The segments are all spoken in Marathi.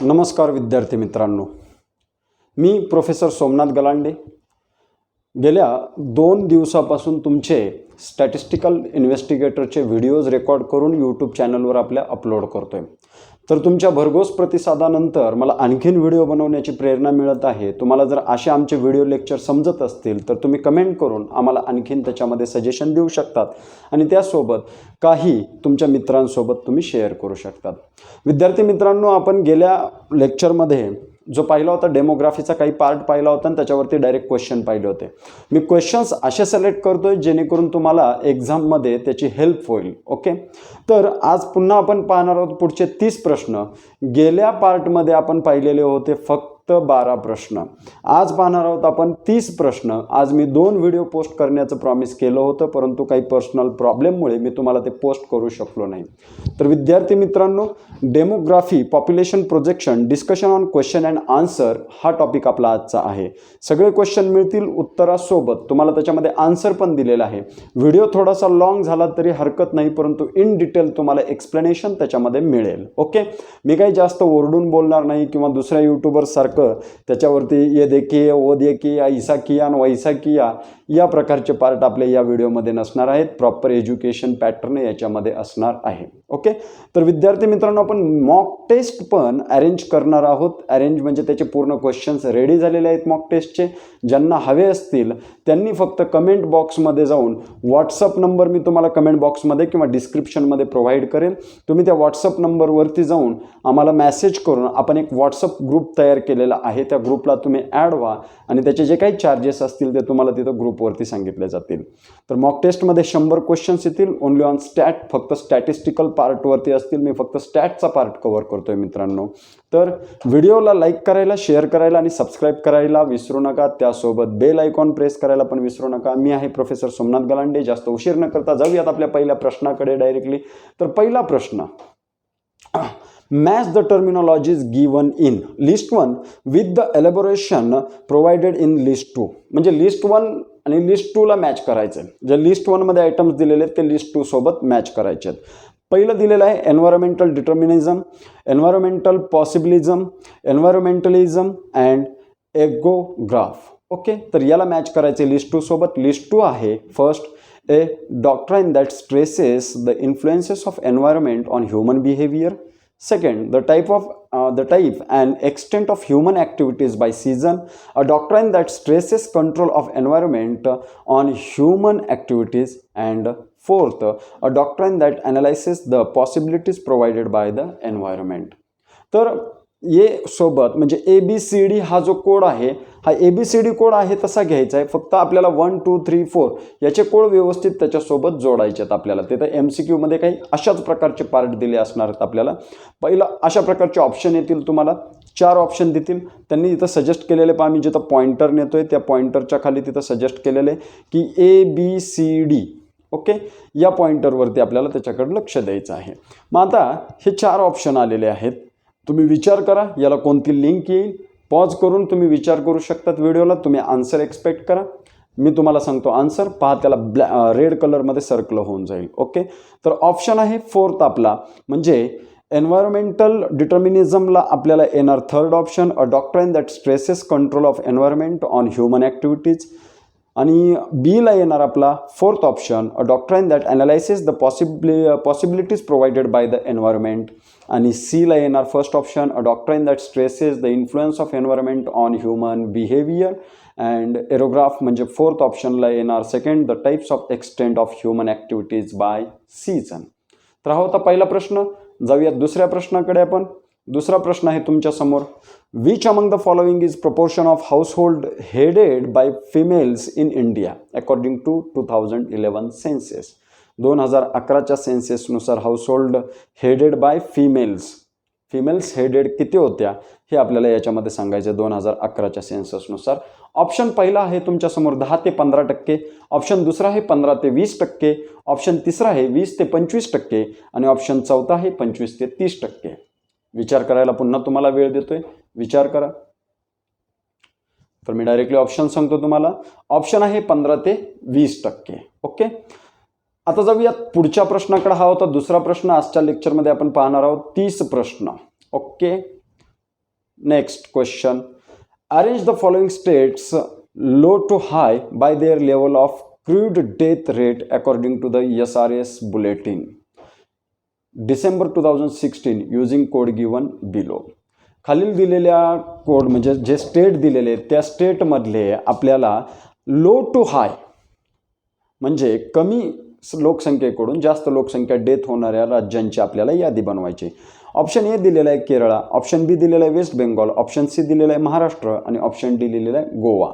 नमस्कार विद्यार्थी मित्रांनो, मी प्रोफेसर सोमनाथ गलांडे गेल्या 2 दिवसापासून तुमचे स्टॅटिस्टिकल इन्व्हेस्टिगेटरचे व्हिडिओज रेकॉर्ड करून यूट्यूब चॅनलवर आपल्या अपलोड करतोय। तर तुमच्या भरघोस प्रतिसादानंतर मला आणखीन व्हिडिओ बनवण्याची प्रेरणा मिळत आहे। तुम्हाला जर असे आमचे व्हिडिओ लेक्चर समजत असतील तर तुम्ही कमेंट करून आम्हाला आणखीन त्याच्यामध्ये सजेशन देऊ शकतात आणि त्यासोबत काही तुमच्या मित्रांसोबत तुम्ही शेअर करू शकतात। विद्यार्थी मित्रांनो, आपण गेल्या लेक्चरमध्ये जो पाहिला होता डेमोग्राफीचा काही पार्ट पाहिला होता आणि त्याच्यावरती डायरेक्ट क्वेश्चन पाहिले होते। मी क्वेश्चन्स असे सिलेक्ट करतोय जेणेकरून तुम्हाला एग्जाममध्ये त्याची हेल्प होईल। ओके, तर आज पुन्हा आपण पाहणार आहोत पुढचे 30 प्रश्न। गेल्या पार्टमध्ये आपण पाहिलेले होते फक्त 12 प्रश्न। आज पाहणार आहोत आपण 30 प्रश्न। आज मी 2 व्हिडिओ पोस्ट करण्याचं प्रॉमिस केलं होतं, परंतु काही पर्सनल प्रॉब्लेममुळे मी तुम्हाला ते पोस्ट करू शकलो नाही। तर विद्यार्थी मित्रांनो, demography population projection discussion on question and answer हा टॉपिक आपला आजचा आहे। सगळे क्वेश्चन मिळतील उत्तरासोबत, तुम्हाला त्याच्यामध्ये आन्सर पण दिलेला आहे। व्हिडिओ थोडासा लॉंग झाला तरी हरकत नाही, परंतु इन डिटेल तुम्हाला एक्सप्लेनेशन त्याच्यामध्ये मिळेल। ओके, मी काही जास्त ओरडून बोलणार नाही किंवा दुसऱ्या यूट्यूबर सारखं त्याच्यावरती ये देखिए वो देखिए ऐसा किया न वैसा किया या प्रकारचे पार्ट आपल्या या व्हिडिओमध्ये नसणार आहेत। प्रॉपर एज्युकेशन पॅटर्न याच्यामध्ये असणार आहे। ओके, तर विद्यार्थी मित्रांनो, आपण मॉक टेस्ट पण अरेंज करणार आहोत। अरेंज म्हणजे त्याचे पूर्ण क्वेश्चन्स रेडी झालेले आहेत मॉक टेस्टचे। ज्यांना हवे असतील त्यांनी फक्त कमेंट बॉक्समध्ये जाऊन व्हॉट्सअप नंबर मी तुम्हाला कमेंट बॉक्समध्ये किंवा डिस्क्रिप्शनमध्ये प्रोव्हाइड करेल। तुम्ही त्या व्हॉट्सअप नंबरवरती जाऊन आम्हाला मेसेज करून आपण एक व्हॉट्सअप ग्रुप तयार केलेला आहे, त्या ग्रुपला तुम्ही ॲड व्हा आणि त्याचे जे काही चार्जेस असतील ते तुम्हाला तिथं ग्रुपवरती सांगितले जातील। तर मॉक टेस्टमध्ये 100 क्वेश्चन्स येतील ओनली ऑन स्टॅट, फक्त स्टॅटिस्टिकल पार्टवरती असतील। मी फक्त स्टॅटचा पार्ट कव्हर करतोय मित्रांनो। तर व्हिडिओला लाईक करायला, शेअर करायला आणि सबस्क्राईब करायला विसरू नका। त्यासोबत बेल आयकॉन प्रेस करायला पण विसरू नका। मी आहे प्रोफेसर सोमनाथ गलांडे। जास्त उशीर न करता जाऊयात आपल्या पहिल्या प्रश्नाकडे डायरेक्टली। तर पहिला प्रश्न, match the terminologies given in list 1 with the elaboration provided in list 2। म्हणजे लिस्ट 1 आणि लिस्ट 2 ला मॅच करायचं आहे। जे लिस्ट 1 मध्ये आयटम्स दिलेले आहेत ते लिस्ट 2 सोबत मॅच करायचे आहेत। पहिलं दिलेलं आहे एन्व्हायरमेंटल डिटर्मिनिझम, एन्व्हायरमेंटल पॉसिबिलिझम, एन्व्हायरमेंटलिझम अँड एगोग्राफ। ओके, तर याला मॅच करायचे लिस्ट 2 सोबत। लिस्ट 2 आहे first, A doctrine that stresses the influences of environment on human behaviour. Second, the type and extent of human activities by season, a doctrine that stresses control of environment on human activities. And fourth, a doctrine that analyzes the possibilities provided by the environment। तर ये सोबत म्हणजे ABCD हा जो कोड आहे, हा ABCD कोड आहे तसा घ्यायचा आहे। फक्त आपल्याला 1 2 3 4 याचे कोड व्यवस्थित त्याच्यासोबत जोडायचे आहेत आपल्याला। तिथे MCQ मध्ये काही अशाच प्रकारचे पार्ट दिले असणार आहेत आपल्याला। पहिला अशा प्रकारचे ऑप्शन येतील, तुम्हाला 4 ऑप्शन देतील। त्यांनी इथं सजेस्ट केलेले पहा, मी जिथं पॉइंटर नेतोय त्या पॉइंटरच्या खाली तिथं सजेस्ट केलेले की ABCD। ओके, या पॉइंटरवरती आपल्याला त्याच्याकडे लक्ष द्यायचं आहे। मग आता हे 4 ऑप्शन आलेले आहेत। तुम्ही विचार करा याला कोणती लिंक येईल, पॉज करून तुम्ही विचार करू शकतात व्हिडिओला। तुम्ही आन्सर एक्सपेक्ट करा, मी तुम्हाला सांगतो आन्सर पहा, त्याला रेड कलरमध्ये सर्कल होऊन जाईल। ओके, तर ऑप्शन आहे 4th आपला, म्हणजे एन्व्हायरमेंटल डिटर्मिनिझमला आपल्याला येणार 3rd option, a doctrine that stresses control of environment on human activities. आणि बीला येणार आपला 4th option, a doctrine that analysis the possibilities provided by the environment. आणि सीला येणार 1st option, a doctrine that stresses the influence of environment on human behaviour. And एरोग्राफ म्हणजे 4th ऑप्शनला येणार 2nd, the types of extent of human activities by season. तर हा होता पहिला प्रश्न। जाऊयात दुसऱ्या प्रश्नाकडे आपण। दुसरा प्रश्न आहे तुमच्या समोर, which among the following is proportion of household headed by females in India according to 2011 census. 2011च्या सेन्सेसनुसार household headed by females headed किती होत्या हे आपल्याला याच्यामध्ये सांगायचं 2011च्या सेन्ससनुसार। ऑप्शन पहिला आहे तुमच्या समोर 10 ते 15%, ऑप्शन दुसरा आहे 15 ते 20%, ऑप्शन तिसरा आहे 20 ते 25% आणि ऑप्शन चौथा आहे 25 ते 30%। विचार करायला पुन्हा तुम्हाला वेळ देतोय, विचार करा। तर मी डायरेक्टली ऑप्शन सांगतो तुम्हाला, ऑप्शन आहे 15 ते 20%। ओके, आता जाऊयात पुढच्या प्रश्नाकडे। हा होता दुसरा प्रश्न। आजच्या लेक्चरमध्ये आपण पाहणार आहोत 30 प्रश्न। Okay, next question, arrange the following states low to high by their level of crude death rate according to the SRS bulletin December 2016 using code given below. खालील दिलेल्या कोड म्हणजे जे स्टेट दिलेले त्या स्टेटमधले आपल्याला लो टू हाय म्हणजे कमी लोकसंख्येकडून जास्त लोकसंख्या डेथ होणाऱ्या राज्यांची आपल्याला यादी बनवायची. ऑप्शन ए दिलेला आहे केरळा, ऑप्शन बी दिलेला आहे वेस्ट बेंगॉल, ऑप्शन सी दिलेला आहे महाराष्ट्र आणि ऑप्शन डी दिलेला आहे गोवा.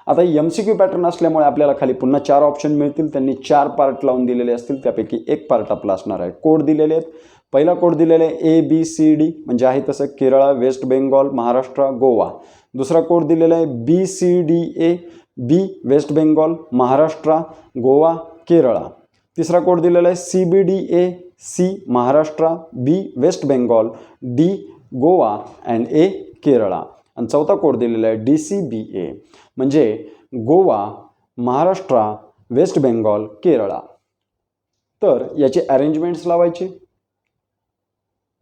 आता MCQ पॅटर्न असल्यामुळे आपल्याला खाली पुन्हा 4 ऑप्शन मिळतील. त्यांनी 4 पार्ट लावून दिलेले असतील, त्यापैकी एक पार्ट आपला असणार आहे. कोड दिलेले आहेत. पहिला कोड दिलेला आहे ABCD म्हणजे आहे तसं केरळा, वेस्ट बेंगॉल, महाराष्ट्र, गोवा. दुसरा कोड दिलेला आहे BCDA, बी वेस्ट बेंगॉल, महाराष्ट्र, गोवा, केरळा. तिसरा कोड दिलेला आहे CBDA, C Maharashtra, B West Bengal, D Goa and A Kerala. आणि चौथा कोड दिलेला आहे DCBA म्हणजे गोवा, महाराष्ट्र, वेस्ट बेंगॉल, केरळा. तर याची अरेंजमेंट्स लावायची.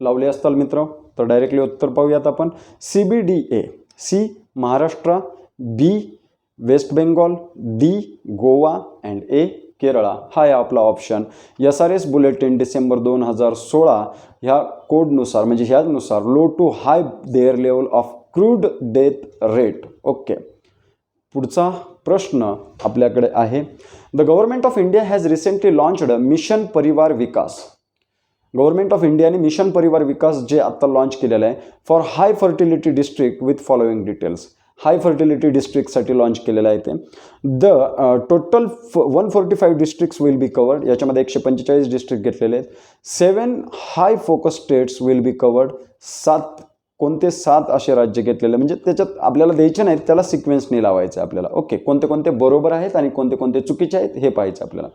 लावले असताल मित्र, तर डायरेक्टली उत्तर पाहूयात आपण. CBDA, C Maharashtra, B West Bengal, D Goa and A Kerala हा आहे आपला ऑप्शन. SRS बुलेटिन डिसेंबर 2016 ह्या कोडनुसार म्हणजे ह्यानुसार low to high their level of crude death rate. Okay, पुढचा प्रश्न आपल्याकडे आहे. The government of India has recently launched mission Parivar Vikas. Government of इंडियाने मिशन परिवार विकास जे आता लॉन्च केलेलं आहे for high fertility district with following details. High fertility डिस्ट्रिक्टसाठी लॉन्च केलेलं आहे ते. The total 145 districts will be covered. याच्यामध्ये 145 डिस्ट्रिक्ट घेतलेले आहेत. 7 high focus states will be covered. 7 असे राज्य घेतलेले म्हणजे त्याच्यात आपल्याला द्यायचे नाहीत, त्याला सिक्वेन्सने लावायचं आपल्याला. ओके, कोणते कोणते बरोबर आहेत आणि कोणते कोणते चुकीचे आहेत हे पाहायचं आपल्याला.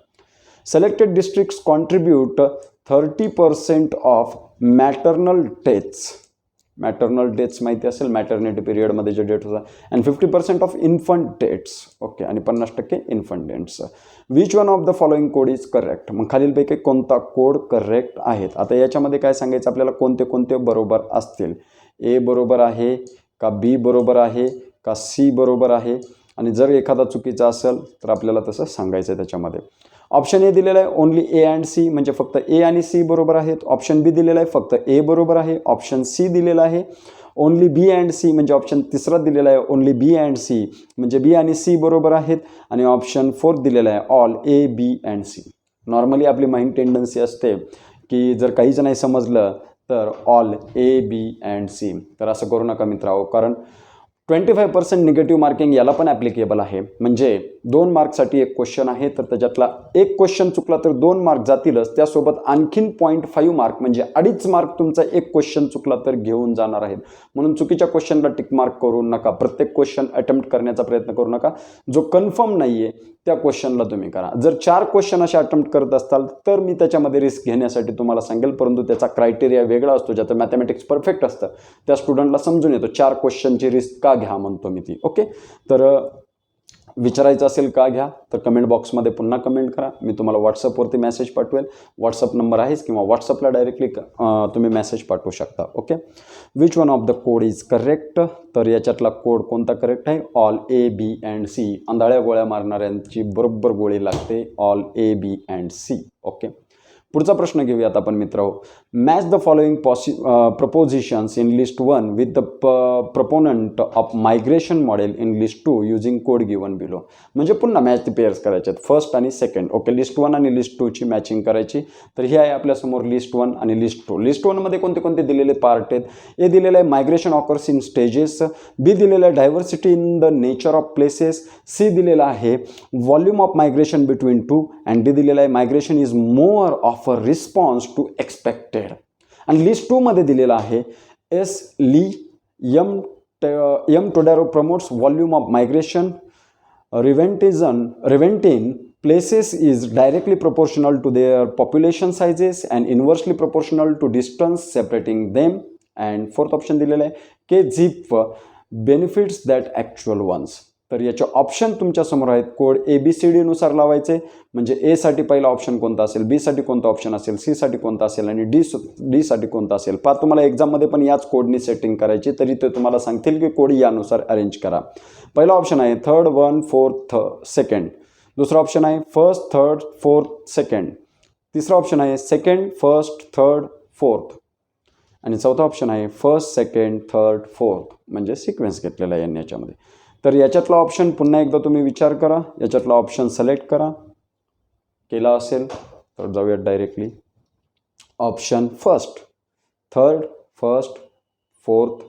Selected districts contribute 30% of maternal deaths. Maternal deaths माहिती असेल, मॅटर्निटी पिरियडमध्ये जे डेट होता. And 50% of infant deaths. Okay, आणि 50% infant deaths. Which one of the following code is correct. मग खालीलपैकी कोणता कोड करेक्ट आहेत. आता याच्यामध्ये काय सांगायचं आपल्याला, कोणते कोणते बरोबर असतील. ए बरोबर आहे का, बी बरोबर आहे का, सी बरोबर आहे. आणि जर एखादा चुकीचा असेल तर आपल्याला तसं सांगायचं आहे त्याच्यामध्ये. ऑप्शन ए दिलेला आहे ओनली ए अँड सी म्हणजे फक्त ए आणि सी बरोबर आहेत. ऑप्शन बी दिलेला आहे फक्त ए बरोबर आहे. ऑप्शन सी दिलेला आहे ओनली बी अँड सी म्हणजे ऑप्शन तिसरा दिलेला आहे ओनली बी अँड सी म्हणजे बी आणि सी बरोबर आहेत. आणि ऑप्शन 4 दिलेला आहे all A B and C. Normally आपली माइंड टेंडन्सी असते की जर काहीच नाही समजलं तर all A B and C. तर असं करू नका मित्रांनो, कारण 25% निगेटिव्ह मार्किंग याला पण ॲप्लिकेबल आहे. म्हणजे 2 मार्कसाठी एक क्वेश्चन आहे, तर त्याच्यातला एक क्वेश्चन चुकला तर 2 मार्क जातीलच. त्यासोबत आणखीन 0.5 मार्क म्हणजे 2.5 मार्क तुमचा एक क्वेश्चन चुकला तर घेऊन जाणार आहेत. म्हणून चुकीच्या क्वेश्चनला टिक मार्क करू नका. प्रत्येक क्वेश्चन अटेम्प्ट करण्याचा प्रयत्न करू नका. जो कन्फर्म नाही आहे त्या क्वेश्चनला तुम्ही करा. जर 4 क्वेश्चन असे अटेम्प्ट करत असताल तर मी त्याच्यामध्ये रिस्क घेण्यासाठी तुम्हाला सांगेल, परंतु त्याचा क्रायटेरिया वेगळा असतो. ज्याचं मॅथमॅटिक्स परफेक्ट असतं त्या स्टुडंटला समजून येतो 4 क्वेश्चनची रिस्क का घ्या म्हणतो मी ती. ओके, तर विचारायचं असेल का घ्या तर कमेंट बॉक्समध्ये पुन्हा कमेंट करा. मी तुम्हाला व्हॉट्सअपवरती मेसेज पाठवेल. व्हॉट्सअप नंबर आहेच किंवा व्हॉट्सअपला डायरेक्टली तुम्ही मेसेज पाठवू शकता. Okay, which one of the code is correct. तर याच्यातला कोड कोणता करेक्ट आहे, all A B and C. आंधळ्या गोळ्या मारणाऱ्यांची बरोबर गोळी लागते, all A B and C. Okay, पुढचा प्रश्न घेऊयात आपण मित्रांनो. Match the following propositions in list 1 with the proponent of migration model in list 2 using code given below. म्हणजे पुन्हा मॅच द पेअर्स करायचे आहेत, फर्स्ट आणि सेकंड. ओके, लिस्ट 1 आणि लिस्ट 2 ची मॅचिंग करायची. तर ही आहे आपल्यासमोर लिस्ट 1 आणि लिस्ट 2. लिस्ट 1 मध्ये कोणते कोणते दिलेले पार्ट आहेत. ए दिलेलं आहे migration occurs in stages, B दिलेलं आहे diversity in the nature of places, C दिलेला आहे volume of migration between 2 and D दिलेला आहे migration is more of a response to expected. आणि लिस्ट 2 मध्ये दिलेला आहे S Lee M Todaro promotes volume of migration Ravenstein places is directly proportional to their population sizes and inversely proportional to distance separating them. And fourth option दिलेला आहे के zip benefits that actual ones. तर याचे ऑप्शन तुमच्यासमोर आहेत. कोड ABCD नुसार लावायचे. म्हणजे ए साठी पहिला ऑप्शन कोणता असेल, बी साठी कोणता ऑप्शन असेल, सी साठी कोणता असेल आणि डी साठी कोणता असेल. तुम्हाला एक्झाममध्ये पण याच कोडनी सेटिंग करायची, तरी ते तुम्हाला सांगतील की कोड यानुसार अरेंज करा. पहिला ऑप्शन आहे 3rd 1 4th 2nd. दुसरा ऑप्शन आहे 1st 3rd 4th 2nd. तिसरा ऑप्शन आहे 2nd 1st 3rd 4th. आणि चौथा ऑप्शन आहे 1st 2nd 3rd 4th. म्हणजे सिक्वेन्स घेतलेला आहे याच्यामध्ये. तर याच्यातला ऑप्शन पुन्हा एकदा तुम्ही विचार करा, याच्यातला ऑप्शन सिलेक्ट करा. केला असेल तर जाऊयात directly. Option 1st 3rd 1st 4th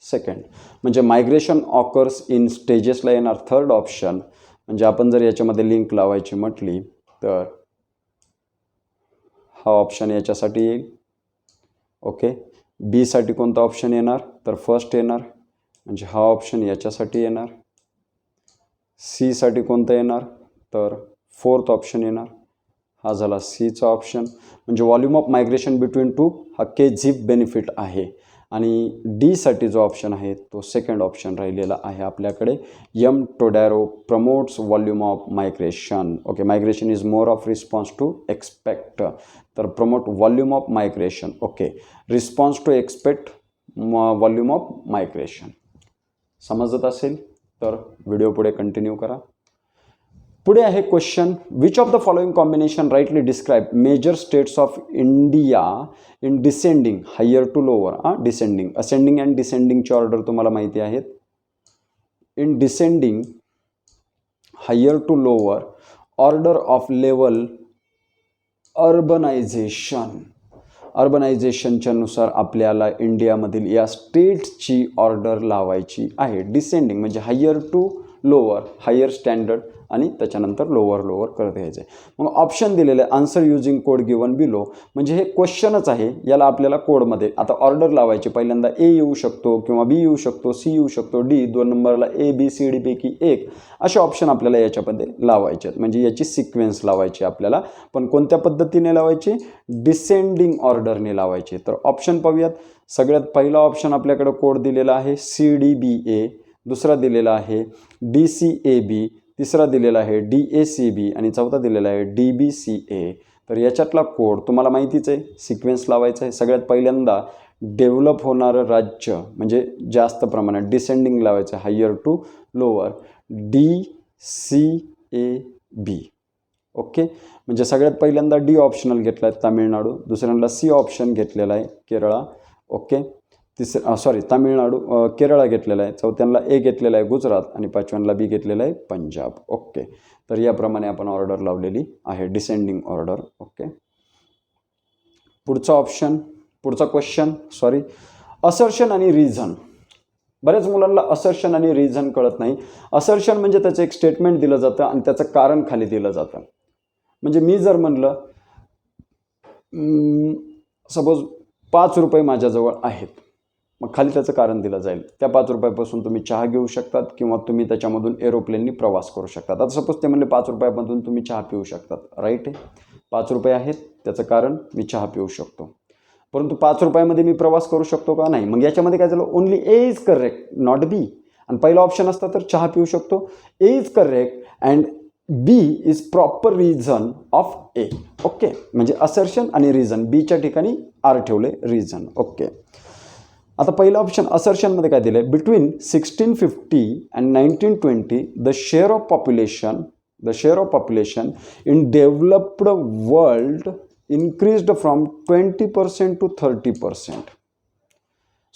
2nd. म्हणजे मायग्रेशन ऑकर्स इन स्टेजेसला येणार 3rd ऑप्शन. म्हणजे आपण जर याच्यामध्ये लिंक लावायची म्हटली तर हा ऑप्शन याच्यासाठी येईल. ओके. बी साठी कोणता ऑप्शन येणार तर 1st येणार, म्हणजे हा ऑप्शन याच्यासाठी येणार. सी साठी कोणता येणार तर 4th ऑप्शन येणार. हा झाला सीचा ऑप्शन. म्हणजे volume of migration between two हा के-झिप बेनिफिट आहे. आणि डी साठी जो ऑप्शन आहे तो 2nd ऑप्शन राहिलेला आहे आपल्याकडे. M Todaro promotes volume of migration. Okay. Migration is more of response to expect. तर promote volume of migration. Okay. Response to expect volume of migration. समजत असेल तर व्हिडिओ पुढे कंटिन्यू करा. पुढे आहे question, which of the following combination rightly describe major states of India in descending higher to lower. Descending, ascending and डिसेंडिंगची ऑर्डर तुम्हाला माहिती आहेत. In descending higher to lower order of level अर्बनायझेशनच्या नुसार आपल्याला इंडियामधील या स्टेट्सची ऑर्डर लावायची आहे. डिसेंडिंग म्हणजे higher to lower, higher standard आणि त्याच्यानंतर लोअर करत घ्यायचं आहे. मग ऑप्शन दिलेलं आहे answer using code given below. म्हणजे हे क्वेश्चनच आहे, याला आपल्याला कोडमध्ये आता ऑर्डर लावायची. पहिल्यांदा ए येऊ शकतो किंवा बी येऊ शकतो, सी येऊ शकतो, डी, 2 नंबरला ABCD पैकी एक असे ऑप्शन आपल्याला याच्यामध्ये लावायचे आहेत. म्हणजे याची सिक्वेन्स लावायची आपल्याला. पण कोणत्या पद्धतीने लावायची? डिसेंडिंग ऑर्डरने लावायची. तर ऑप्शन पाहूयात. सगळ्यात पहिला ऑप्शन आपल्याकडे कोड दिलेला आहे CDBA, दुसरा दिलेला आहे DCAB, तिसरा दिलेला आहे DACB आणि चौथा दिलेला आहे DBCA. तर याच्यातला कोड तुम्हाला माहितीच आहे, सिक्वेन्स लावायचा आहे. सगळ्यात पहिल्यांदा डेव्हलप होणारं राज्य म्हणजे जास्त प्रमाणात डिसेंडिंग लावायचं, higher to lower, DCAB. Okay. म्हणजे सगळ्यात पहिल्यांदा डी ऑप्शनल घेतला आहे तामिळनाडू, दुसऱ्यांदा सी ऑप्शन घेतलेला आहे केरळा. ओके. तामिळनाडू केरळा घेतलेला आहे, चौथ्यांना ए घेतलेला आहे गुजरात आणि पाचव्यांना बी घेतलेला आहे पंजाब. ओके. तर याप्रमाणे आपण ऑर्डर लावलेली आहे, डिसेंडिंग ऑर्डर. ओके. पुढचा क्वेश्चन असर्शन आणि रिझन. बऱ्याच मुलांना असर्शन आणि रिझन कळत नाही. असर्शन म्हणजे त्याचं एक स्टेटमेंट दिलं जातं आणि त्याचं कारण खाली दिलं जातं. म्हणजे मी जर म्हणलं सपोज 5 रुपये माझ्याजवळ आहेत, मग खाली त्याचं कारण दिलं जाईल. त्या 5 रुपयापासून तुम्ही चहा घेऊ शकतात किंवा तुम्ही त्याच्यामधून एरोप्लेननी प्रवास करू शकतात. आता सपोज ते म्हणले 5 रुपयामधून तुम्ही चहा पिऊ शकतात. राईट आहे. 5 रुपये आहेत, त्याचं कारण मी चहा पिऊ शकतो. परंतु 5 रुपयामध्ये मी प्रवास करू शकतो का? नाही. मग याच्यामध्ये काय झालं? Only A is correct, not B. आणि पहिला ऑप्शन असता तर चहा पिऊ शकतो. A is correct and B is proper reason of A. Okay. म्हणजे असर्शन आणि रिझन, बीच्या ठिकाणी आर ठेवले, रिझन. ओके. आता पहिला ऑप्शन असर्शनमध्ये काय दिलं आहे? Between 1650 and 1920 the share of population in developed world increased from 20% to 30%.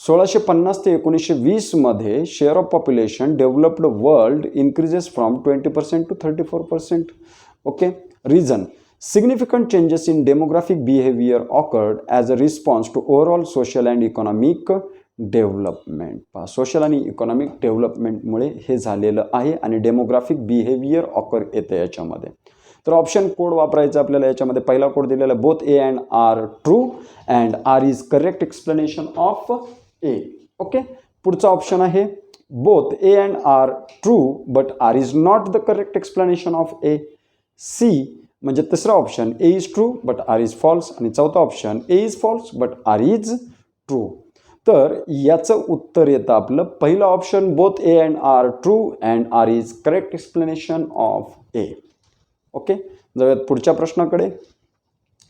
1650 ते 1920 मध्ये share of population developed world increases from 20% to 34%. Okay. Reason significant changes in demographic behavior occurred as a response to overall social and economic development. Social आणि इकॉनॉमिक डेव्हलपमेंटमुळे हे झालेलं आहे आणि डेमोग्राफिक बिहेवियर ऑकर येतं याच्यामध्ये. तर ऑप्शन कोड वापरायचा आपल्याला. याच्यामध्ये पहिला कोड दिलेला both A and R true and R is correct explanation of A. Okay. पुढचा ऑप्शन आहे both A and R true but R is not the correct explanation of A. C म्हणजे तिसरा option A is true but R is false आणि चौथा option A is false but R is true. तर याचं उत्तर येतं आपलं पहिलं option, both A and R true and R is correct explanation of A. Okay, जाऊयात पुढच्या प्रश्नाकडे.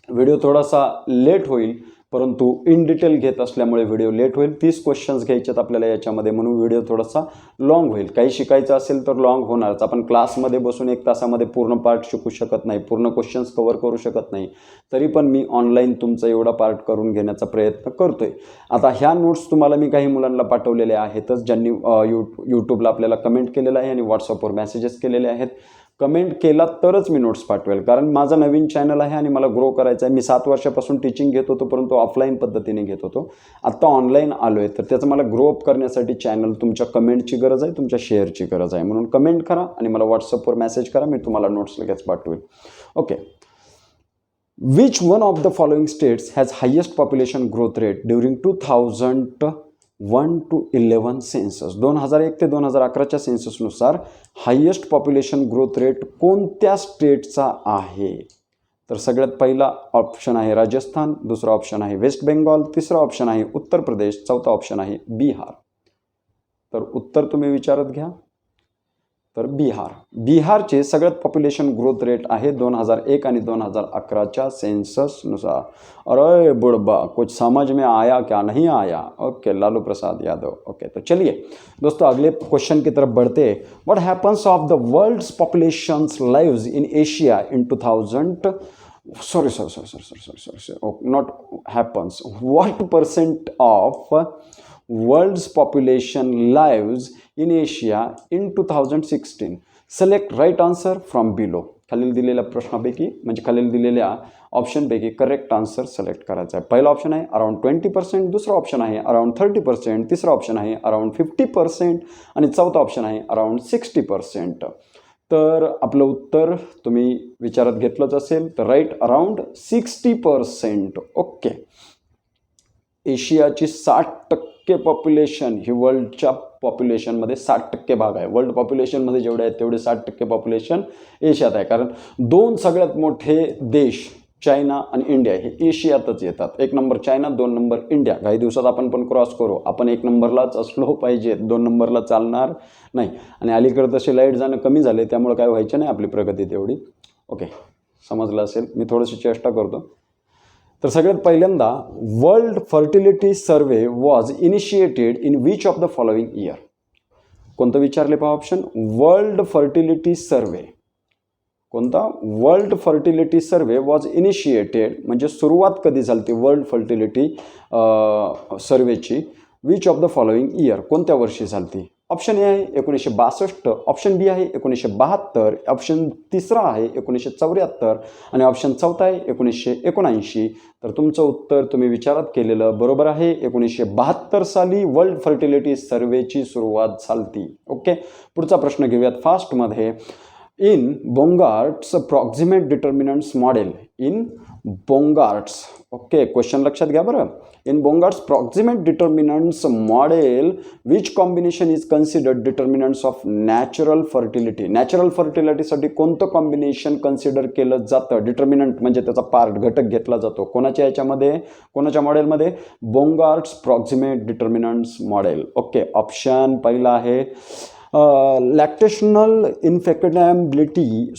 व्हिडिओ थोडासा लेट होईल, परंतु इन डिटेल घेत असल्यामुळे व्हिडिओ लेट होईल. 30 क्वेश्चन्स घ्यायच्यात आपल्याला याच्यामध्ये, म्हणून व्हिडिओ थोडासा लॉंग होईल. काही शिकायचं असेल तर लॉंग होणारच. आपण क्लासमध्ये बसून 1 तासामध्ये पूर्ण पार्ट शिकू शकत नाही, पूर्ण क्वेश्चन्स कव्हर करू शकत नाही. तरी पण मी ऑनलाईन तुमचा एवढा पार्ट करून घेण्याचा प्रयत्न करतोय. आता ह्या नोट्स तुम्हाला मी काही मुलांना पाठवलेल्या आहेतच, ज्यांनी यूट्यूबला आपल्याला कमेंट केलेलं आहे आणि व्हॉट्सअपवर मेसेजेस केलेले आहेत. कमेंट केला तरच मी नोट्स पाठवेल, कारण माझं नवीन चॅनल आहे आणि मला ग्रो करायचं आहे. मी 7 वर्षापासून टीचिंग घेत होतो, परंतु ऑफलाईन पद्धतीने घेत होतो. आत्ता ऑनलाईन आलो आहे, तर त्याचं मला ग्रो अप करण्यासाठी चॅनल तुमच्या कमेंटची गरज आहे, तुमच्या शेअरची गरज आहे. म्हणून कमेंट करा आणि मला व्हॉट्सअपवर मेसेज करा, मी तुम्हाला नोट्स लगेच पाठवेल. Okay, which one of the following states has highest population growth rate during 2001 to 11 census. 2001 ते 2011च्या सेन्ससनुसार हायेस्ट पॉप्युलेशन ग्रोथ रेट कोणत्या स्टेटचा आहे? तर सगळ्यात पहिला ऑप्शन आहे राजस्थान, दुसरा ऑप्शन आहे वेस्ट बेंगॉल, तिसरा ऑप्शन आहे उत्तर प्रदेश, चौथा ऑप्शन आहे बिहार. तर उत्तर तुम्ही विचारत घ्या. तर बिहारचे सगळ्यात पॉप्युलेशन ग्रोथ रेट आहे 2001 आणि 2011च्या सेन्ससनुसार. अरे बुढ़बा, कुछ समझ में आया क्या नहीं आया? ओके, लालू प्रसाद यादव. ओके, तो चलिए दोस्तों अगले क्वेश्चन की तरफ बढ़ते. What happens of the world's populations lives in Asia in 2000? Not happens. What percent of world's population lives in Asia in 2016? Select right answer from below. खालील दिलेल्या प्रश्नापैकी म्हणजे खालील दिलेल्या ऑप्शनपैकी करेक्ट आन्सर सिलेक्ट करायचा आहे. पहिला ऑप्शन आहे अराउंड 20%, दुसरा ऑप्शन आहे अराउंड 30%, तिसरा ऑप्शन आहे अराउंड 50% आणि चौथा ऑप्शन आहे अराउंड 60%. तर आपलं उत्तर तुम्ही विचारात घेतलंच असेल तर राईट, अराउंड 60%. ओके, एशियाची 60% पॉप्युलेशन ही वर्ल्डच्या पॉप्युलेशनमध्ये 60% भाग आहे. वर्ल्ड पॉप्युलेशनमध्ये जेवढे आहेत तेवढे 60% पॉप्युलेशन एशियात आहे. कारण 2 सगळ्यात मोठे देश चायना आणि इंडिया हे एशियातच येतात. 1 नंबर चायना, 2 नंबर इंडिया. काही दिवसात आपण पण क्रॉस करू. आपण 1 नंबरलाच असलो पाहिजे, 2 नंबरला चालणार नाही. आणि अलीकडे तसे लाईट जाणं कमी झाले, त्यामुळे काय व्हायचं नाही आपली प्रगती तेवढी. ओके, समजलं असेल. मी थोडीशी चेष्टा करतो. तर सगळ्यात पहिल्यांदा world fertility survey was initiated in which of the following year? कोणतं विचारले पहा ऑप्शन? World fertility survey. कोणता? World fertility survey was initiated म्हणजे सुरुवात कधी झाली ती वर्ल्ड फर्टिलिटी सर्वेची? Which of the following year, कोणत्या वर्षी झाली ती? ऑप्शन ए आहे 1962, ऑप्शन बी आहे 1972, ऑप्शन तिसरा आहे 1974 आणि ऑप्शन चौथा आहे 1979. तर तुमचं उत्तर तुम्ही विचारात केलेलं बरोबर आहे. 1972 साली वर्ल्ड फर्टिलिटी सर्वेची सुरुवात झाली. ओके, पुढचा प्रश्न घेऊयात फास्टमध्ये. In Bongaarts proximate determinants model. In Bongaarts, okay, question लक्षात घ्या बरं. In Bongaarts proximate determinants model which combination is considered determinants of natural fertility? Natural फर्टिलिटीसाठी कोणतं कॉम्बिनेशन कन्सिडर केलं जातं? डिटर्मिनंट म्हणजे त्याचा पार्ट, घटक घेतला जातो. कोणाच्या याच्यामध्ये, कोणाच्या मॉडेलमध्ये? Bongaarts proximate determinants model. Okay, option पहिला आहे lactational infecundability,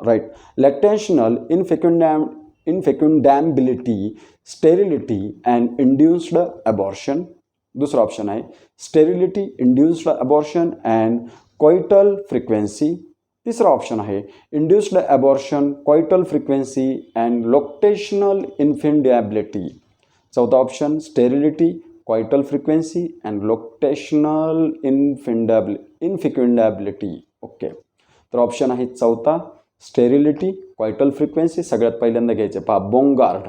right, lactational infecundability, sterility and induced abortion. दुसरा ऑप्शन आहे sterility, induced abortion and coital frequency. तिसरा ऑप्शन आहे induced abortion, coital frequency and lactational infecundability. चौथा option sterility, coital frequency and lactational infecundability. Okay, तर ऑप्शन आहे चौथा स्टेरिलिटी, कॉइटल फ्रिक्वेन्सी. सगळ्यात पहिल्यांदा घ्यायचे पहा बोंगार्ड.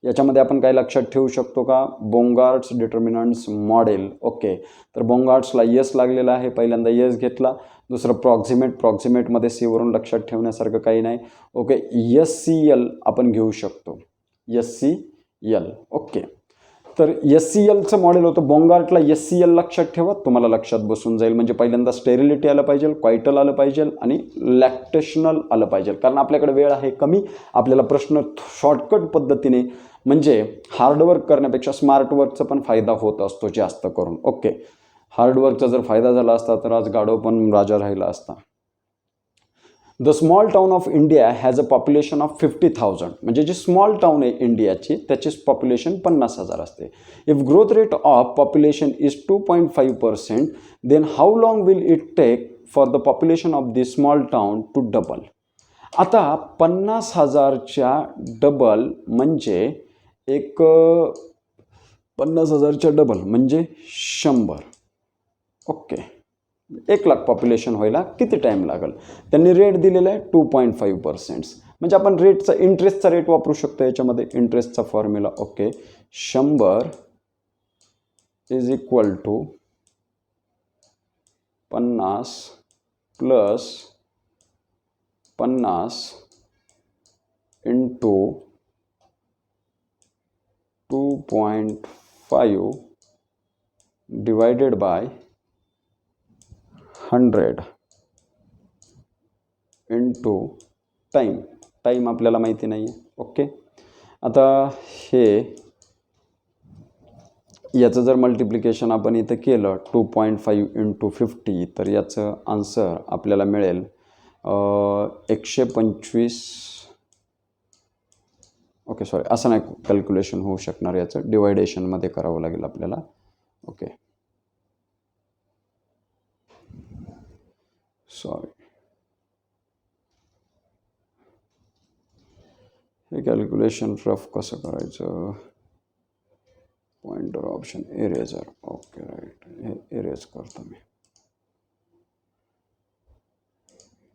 याच्यामध्ये आपण काय लक्षात ठेवू शकतो का? बोंगार्ड्स डिटर्मिनंट्स मॉडेल. ओके, तर बोंगार्ड्सला यस लागलेला आहे, पहिल्यांदा यस घेतला. दुसरं प्रॉक्झिमेटमध्ये सी वरून लक्षात ठेवण्यासारखं काही नाही. ओके, SCL आपण घेऊ शकतो, SCL. ओके, तर SCLचं मॉडेल होतं बोंगार्टला. SCL लक्षात ठेवा, तुम्हाला लक्षात बसून जाईल. म्हणजे पहिल्यांदा स्टेरिलिटी आलं पाहिजे, क्वायटल आलं पाहिजे आणि लॅक्टेशनल आलं पाहिजे. कारण आपल्याकडे वेळ आहे कमी, आपल्याला प्रश्न शॉर्टकट पद्धतीने म्हणजे हार्डवर्क करण्यापेक्षा स्मार्टवर्कचा पण फायदा होत असतो जास्त करून. ओके, हार्डवर्कचा जर फायदा झाला असता तर आज गाढव पण राजा राहिला असता. The small town of India has a population of 50,000. म्हणजे जी स्मॉल टाउन आहे इंडियाची त्याची पॉप्युलेशन 50,000 असते. If growth rate of population is 2.5%, then how long will it take for the population of the small town to double. आता 50,000च्या डबल म्हणजे एक 50,000च्या डबल म्हणजे 100. ओके, 1,00,000 पॉप्युलेशन व्हायला किती टाईम लागेल? त्यांनी रेट दिलेला आहे 2.5%. म्हणजे आपण रेटचा इंटरेस्टचा रेट वापरू शकतो याच्यामध्ये, इंटरेस्टचा formula. Okay, 100 is equal to 50 plus 50 into 2.5 divided by 100 into time आपल्याला माहिती नाही आहे. ओके, आता हे याचं जर मल्टिप्लिकेशन आपण इथं केलं 2.5 इंटू 50 तर याचं आन्सर आपल्याला मिळेल 125. ओके सॉरी, असं नाही कॅल्क्युलेशन होऊ शकणार, याचं डिवायडेशनमध्ये करावं लागेल आपल्याला. ओके सॉरी, हे कॅल्क्युलेशन रफ कसं करायचं? Pointer option eraser. Okay right, हे इरेज करतो मी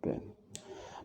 पेन.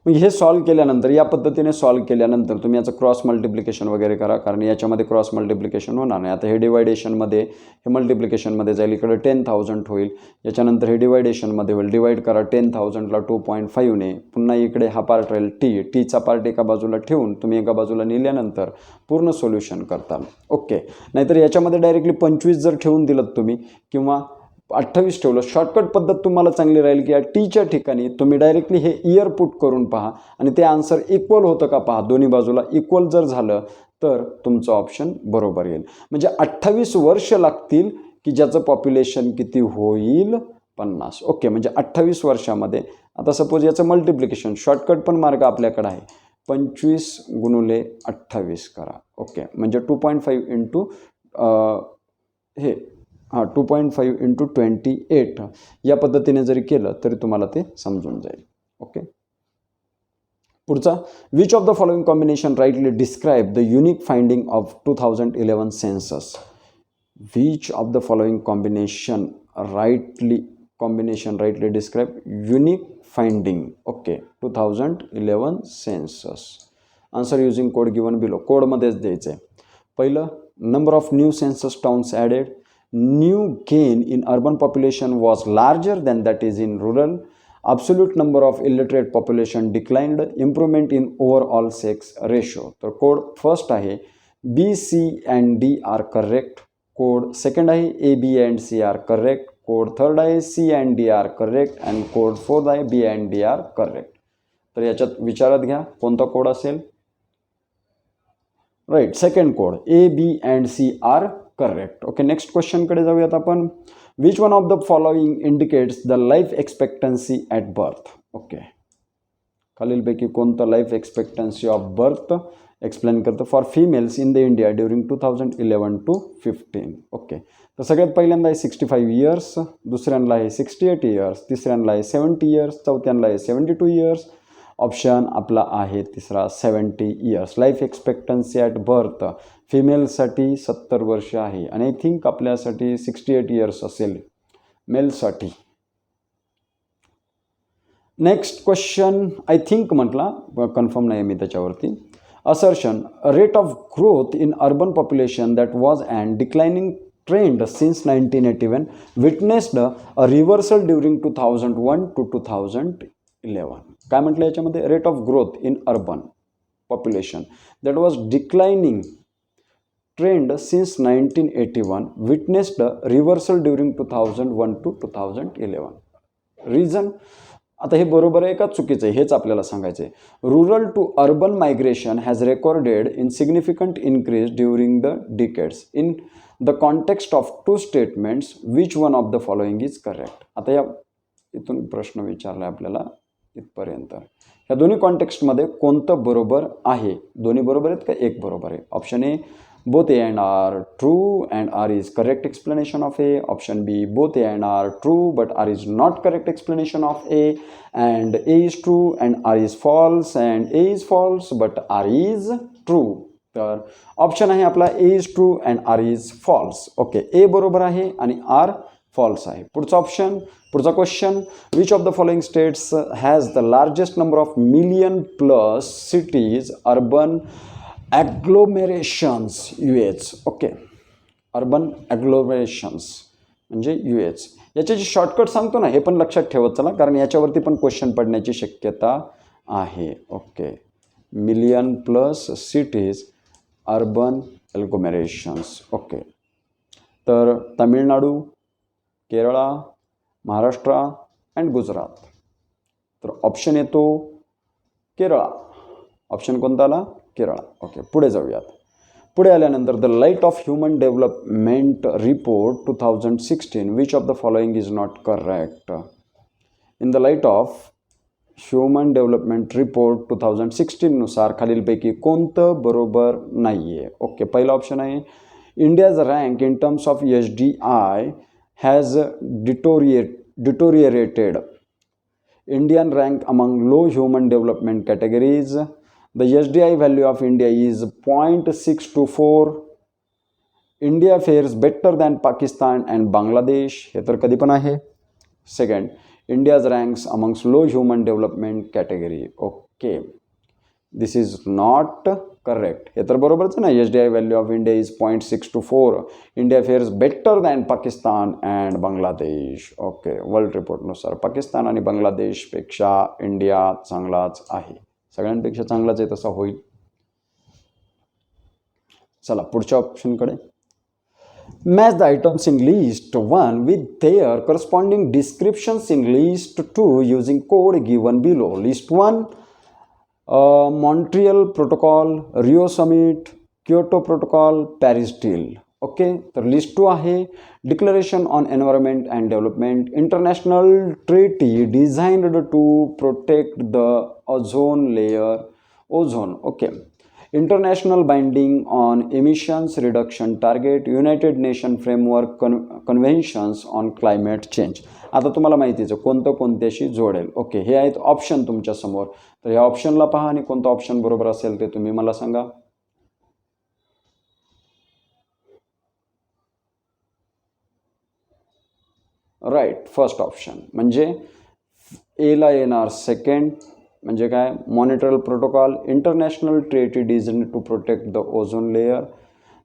मग हे सॉल्व केल्यानंतर या पद्धतीने सॉल्व केल्यानंतर तुम्ही याचं क्रॉस मल्टिप्लिकेशन वगैरे करा, कारण याच्यामध्ये क्रॉस मल्टिप्लिकेशन होणार नाही. आता हे डिवायडेशनमध्ये हे मल्टिप्लिकेशनमध्ये जाईल, इकडे 10,000 होईल, याच्यानंतर हे डिवायडेशनमध्ये होईल. डिवाइड करा 10,000ला 2.5ने, पुन्हा इकडे हा पार्ट राहील टीचा पार्ट एका बाजूला ठेवून तुम्ही एका बाजूला नेल्यानंतर पूर्ण सोल्युशन करता. ओके, नाहीतर याच्यामध्ये डायरेक्टली 25 जर ठेवून दिलं तुम्ही किंवा 28 ठेवलं, शॉर्टकट पद्धत तुम्हाला चांगली राहील की या टीच्या ठिकाणी तुम्ही डायरेक्टली हे इयर पुट करून पहा आणि ते आन्सर इक्वल होतं का पहा. दोन्ही बाजूला इक्वल जर झालं तर तुमचं ऑप्शन बरोबर येईल. म्हणजे 28 वर्ष लागतील की ज्याचं पॉप्युलेशन किती होईल? 50. ओके, म्हणजे 28 वर्षामध्ये आता सपोज याचं मल्टिप्लिकेशन शॉर्टकट पण मार्ग आपल्याकडे आहे, 25 गुणुले 28 करा. ओके, म्हणजे 2.5 इंटू हे 2.5 इंटू 28 या पद्धतीने जरी केलं तरी तुम्हाला ते समजून जाईल. ओके, पुढचा, which of the following combination rightly describe the unique finding of 2011 census. Which of the following combination rightly describe unique finding. Okay, 2011 census. Answer using code given below. कोडमध्येच द्यायचं आहे. पहिलं, number of new census towns added. New gain in urban population was larger than that is in rural. Absolute number of illiterate population declined. Improvement in overall sex ratio. तर कोड फर्स्ट आहे B, C and D are correct. Code second आहे A, B and C are correct. Code third आहे C and D are correct. and code fourth आहे B and D are correct. तर याच्यात विचारात घ्या कोणता कोड असेल? Right, second code A, B and C are correct. Okay, next क्वेश्चनकडे जाऊयात आपण. Which one of the following indicates the life expectancy at birth. Okay, खालीलपैकी कोणतं life expectancy of birth explain करतं for females in the India during 2011 to 15. Okay, तर सगळ्यात पहिल्यांदा आहे 65 इयर्स, दुसऱ्यांदा आहे 68 इयर्स, तिसऱ्यांदा आहे 70 इयर्स, चौथ्यांदा आहे 72 इयर्स. ऑप्शन आपला आहे तिसरा 70 years. Life expectancy at birth फिमेलसाठी 70 वर्ष आहे आणि आय थिंक आपल्यासाठी 68 इयर्स असेल मेलसाठी. नेक्स्ट क्वेश्चन आय थिंक म्हटला, कन्फर्म नाही मी त्याच्यावरती. Assertion, rate of growth in urban population that was and declining trend since 1981 witnessed a reversal during 2001 to 2011. काय म्हटलं याच्यामध्ये? Rate of growth in urban population that was declining trend since 1981 witnessed a reversal during 2001 to 2011. Reason, आता हे बरोबर आहे का चुकीचं आहे हेच आपल्याला सांगायचं आहे. Rural to urban migration has recorded in significant increase during the decades. In the context of two statements which one of the following is correct. आता या इथून प्रश्न विचारला आपल्याला इथपर्यंत. ह्या दोन्ही कॉन्टेक्स्टमध्ये कोणतं बरोबर आहे? दोन्ही बरोबर आहेत का एक बरोबर आहे? Option A both A and R true and R is correct explanation of A. Option B both A and R true but R is not correct explanation of A, and A is true and R is false, and A is false but R is true. तर ऑप्शन आहे आपला A is true and R is false. Okay, A बरोबर आहे आणि R false आहे. पुढचा ऑप्शन, पुढचा question, which of the following states has the largest number of million plus cities urban agglomerations UH. Okay, urban agglomerations म्हणजे UH. याचे जे शॉर्टकट सांगतो ना हे पण लक्षात ठेवत चला, कारण याच्यावरती पण क्वेश्चन पडण्याची शक्यता आहे. Okay, million plus cities urban agglomerations. Okay, तर तामिळनाडू, केरळा, महाराष्ट्र अँड गुजरात. तर ऑप्शन येतो केरळा. ऑप्शन कोणता आला? केरळा. ओके, पुढे जाऊयात. पुढे आल्यानंतर the light of human development report 2016 which of the following is not correct. In the light of human development report 2016 नुसार खालीलपैकी कोणतं बरोबर नाही आहे? ओके, पहिला ऑप्शन आहे India's rank in terms of HDI has deteriorated. Indian rank among low human development categories. The HDI value of India is 0.624. India fares better than Pakistan and Bangladesh. हे तर कधी पण आहे. Second, India's ranks amongst low human development category. Okay, this is not correct. हे तर बरोबरच ना. HDI value of India is 0.624. India fares better than Pakistan and Bangladesh. Okay, world रिपोर्टनुसार पाकिस्तान आणि बांगलादेशपेक्षा इंडिया चांगलाच आहे. सगळ्यांपेक्षा चांगलाच आहे तसा होईल. चला पुढच्या ऑप्शनकडे. Match the items in list 1 with their corresponding descriptions in list 2 using code given below. List 1 Montreal protocol, Rio summit, Kyoto protocol, Paris deal. Okay, तर लिस्ट 2 आहे declaration on environment and development, international treaty designed to protect the ozone layer, ozone. Okay, international binding on emissions reduction target, united nation framework conventions on climate change. आता तुम्हाला माहितीच आहे कोणतं कोणत्याशी जोडेल. ओके, हे आहेत ऑप्शन तुमच्यासमोर. तर या ऑप्शनला पहा आणि कोणतं ऑप्शन बरोबर असेल ते तुम्ही मला सांगा. राईट, फर्स्ट ऑप्शन म्हणजे एला येणार सेकंड म्हणजे काय, Montreal protocol, international treaty designed to protect the ozone layer.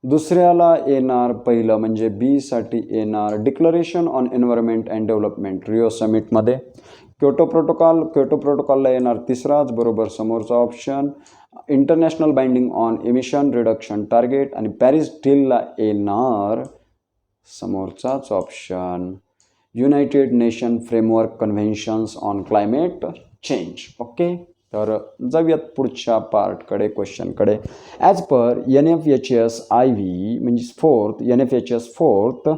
दुसऱ्याला येणार पहिलं म्हणजे बी साठी येणार declaration on environment and development Rio समिटमध्ये. क्योटो प्रोटोकॉलला येणार तिसराच बरोबर समोरचा option, international binding on emission reduction target. आणि पॅरिस डीलला येणार समोरचाच option, united nation framework conventions on climate change. Okay, तर जाऊयात पुढच्या पार्टकडे, क्वेश्चनकडे. ॲज पर NFHS-IV म्हणजे fourth NFHS fourth,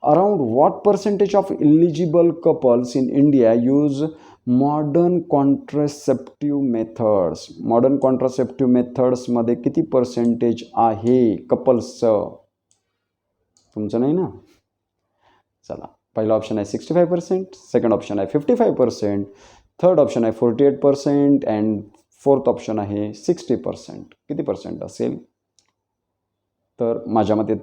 around what percentage of eligible couples in India use modern contraceptive methods. Modern contraceptive मेथड्समध्ये किती पर्सेंटेज आहे कपल्सचं? तुमचं नाही ना. चला, पहिला ऑप्शन आहे 65%, सेकंड ऑप्शन आहे 55%, थर्ड ऑप्शन आहे 48% अँड फोर्थ ऑप्शन आहे 60%. किती पर्सेंट असेल? तर माझ्या मते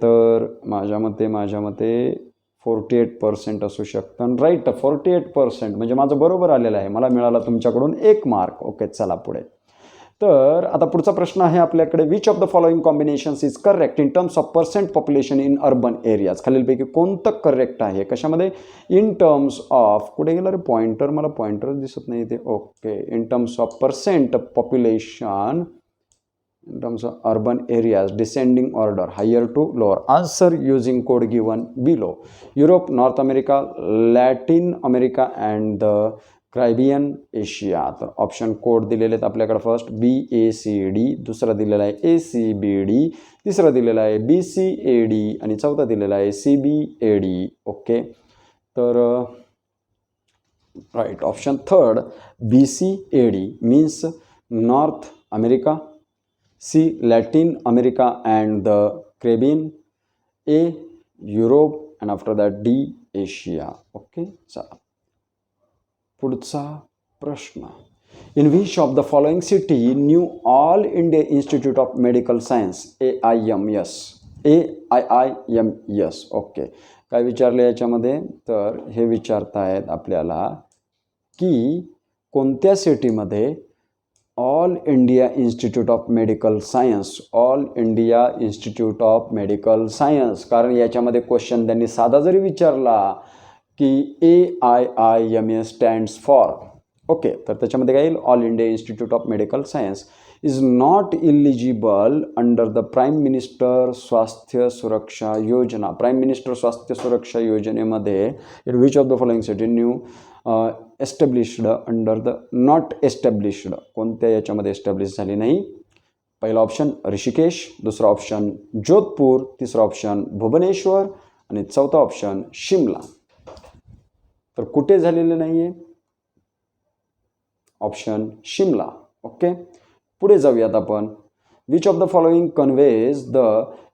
48% असू शकतं. राईट, 48% म्हणजे माझं बरोबर आलेलं आहे. मला मिळाला तुमच्याकडून 1 मार्क. ओके, चला पुढे. तर आता पुढचा प्रश्न आहे आपल्याकडे, which of the following combinations is correct in terms of percent population in urban areas. खालीलपैकी कोणतं करेक्ट आहे? कशामध्ये? इन टर्म्स ऑफ, कुठे गेलं रे पॉइंटर, मला पॉइंटर दिसत नाही ते. Okay, in terms of percent population in terms of urban areas, descending order, higher to lower. Answer using code given below. Europe, North America, Latin America and the Caribbean, Asia. तर ऑप्शन कोड दिलेले आहेत आपल्याकडे. फर्स्ट BACD, दुसरा दिलेला आहे ACBD, तिसरा दिलेला आहे BCAD आणि चौथा दिलेला आहे CBAD. ओके, तर right option third BCAD means North America, C Latin America and the Caribbean, A Europe and after that D Asia. Okay, चला पुढचा प्रश्न. In which of the following city knew all India institute of medical science AIMS AIIMS. Okay, काय विचारले याच्यामध्ये, तर हे विचारतायत आपल्याला की कोणत्या सिटीमध्ये all India institute of medical science, all India institute of medical science, कारण याच्यामध्ये क्वेश्चन त्यांनी साधा जरी विचारला की AIIMS स्टँड्स फॉर, ओके, तर त्याच्यामध्ये काय येईल, all India institute of medical science is not eligible under the prime minister स्वास्थ्य सुरक्षा योजना. प्राईम मिनिस्टर स्वास्थ्य सुरक्षा योजनेमध्ये in which of the following city new established under the not established, कोणत्या याच्यामध्ये एस्टॅब्लिश झाली नाही. पहिला ऑप्शन ऋषिकेश, दुसरा ऑप्शन जोधपूर, तिसरा ऑप्शन भुवनेश्वर आणि चौथा ऑप्शन शिमला. तर कुठे झालेले नाही आहे, ऑप्शन शिमला. ओके, पुढे जाऊयात आपण. Which of the following conveys the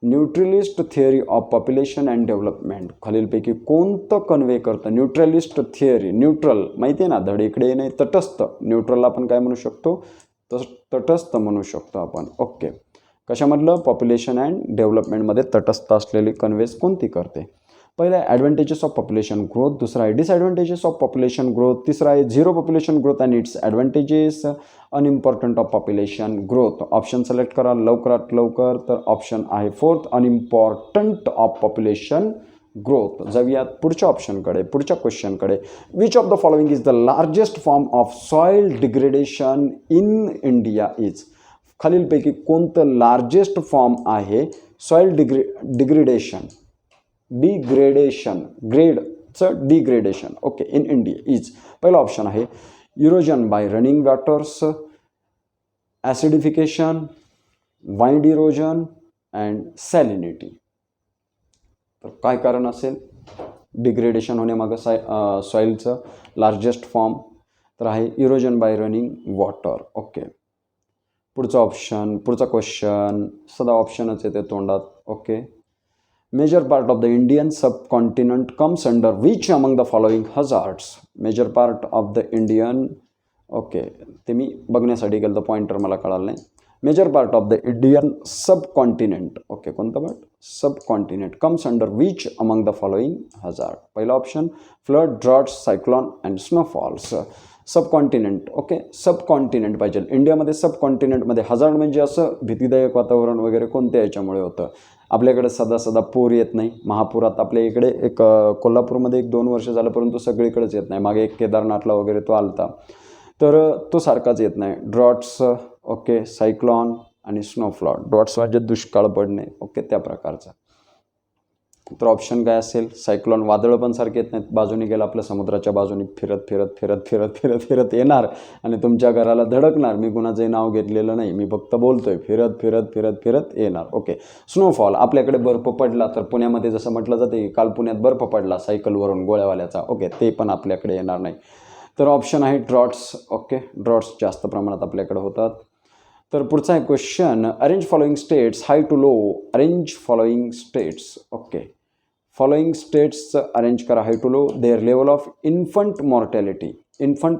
neutralist theory of population and development. खालीलपैकी कोणतं कन्वे करतं न्यूट्रलिस्ट थिअरी. न्यूट्रल माहिती आहे ना, धड इकडे नाही, तटस्थ. न्यूट्रलला आपण काय म्हणू शकतो, तटस्थ म्हणू शकतो आपण. ओके, कशामधलं, पॉप्युलेशन अँड डेव्हलपमेंटमध्ये तटस्थ असलेली कन्वेज कोणती करते. पहिला आहे ॲडव्हान्टेजेस ऑफ पॉप्युलेशन ग्रोथ, दुसरा आहे डिसॲडव्हान्टेजेस ऑफ पॉप्युलेशन ग्रोथ, तिसरा आहे zero population growth and its advantages, unimportant of population growth. Option select करा लवकरात लवकर. तर ऑप्शन आहे fourth, unimportant of population growth. जाऊयात पुढच्या ऑप्शनकडे, पुढच्या क्वेश्चनकडे. Which of the following is the largest form of soil degradation in India is. खालीलपैकी कोणतं लार्जेस्ट फॉर्म आहे सॉइल डिग्रेडेशन, ग्रेडचं degradation, okay, in India is. पहिला ऑप्शन आहे erosion by running waters, acidification, wind erosion and सॅलिनिटी. तर काय कारण असेल डिग्रेडेशन होण्यामागं सॉइलचं लार्जेस्ट फॉर्म, तर आहे erosion by running water. Okay, पुढचा ऑप्शन, पुढचा क्वेश्चन, सदा ऑप्शनच येते तोंडात. Okay, major part of the Indian subcontinent comes under which among the following hazards. Major part of the Indian, okay, ते मी बघण्यासाठी गेलं तर पॉइंटर मला कळालं नाही. Major part of the Indian subcontinent, okay, कोणतं part, subcontinent, comes under which among the following hazard. पहिला option flood, droughts, cyclone and snowfalls. Subcontinent, okay, subcontinent पाहिजे इंडियामध्ये. सबकॉन्टिनेंटमध्ये हजार्ड म्हणजे असं भीतीदायक वातावरण वगैरे कोणत्या याच्यामुळे होतं. आपल्याकडे सदा पूर येत नाही. महापुरात आपल्या इकडे एक कोल्हापूरमध्ये 1-2 वर्ष झालं, परंतु सगळीकडेच येत नाही. मागे एक केदारनाथला वगैरे तो आलता, तर तो सारखाच येत नाही. ड्रॉट्स, ओके, सायक्लॉन आणि स्नोफ्लॉड. ड्रॉट्स म्हणजे दुष्काळ पडणे, ओके, त्या प्रकारचा. तर ऑप्शन काय असेल, सायक्लॉन. वादळं पण सारखे येत नाहीत, बाजूने गेलं आपल्या समुद्राच्या बाजूने फिरत फिरत फिरत फिरत फिरत फिरत येणार आणि तुमच्या घराला धडकणार. मी कुणाचंही नाव घेतलेलं नाही, मी फक्त बोलतोय, फिरत फिरत फिरत फिरत येणार. Okay, snowfall. आपल्याकडे बर्फ पडला तर पुण्यामध्ये जसं म्हटलं जाते काल पुण्यात बर्फ पडला सायकलवरून गोळ्यावाल्याचा, ओके, ते पण आपल्याकडे येणार नाही. तर ऑप्शन आहे ड्रॉट्स. ओके, ड्रॉट्स जास्त प्रमाणात आपल्याकडे होतात. तर पुढचा आहे question, arrange following states high to low. Arrange following states, okay, following स्टेट्सचं अरेंज करा high to low. Their level of infant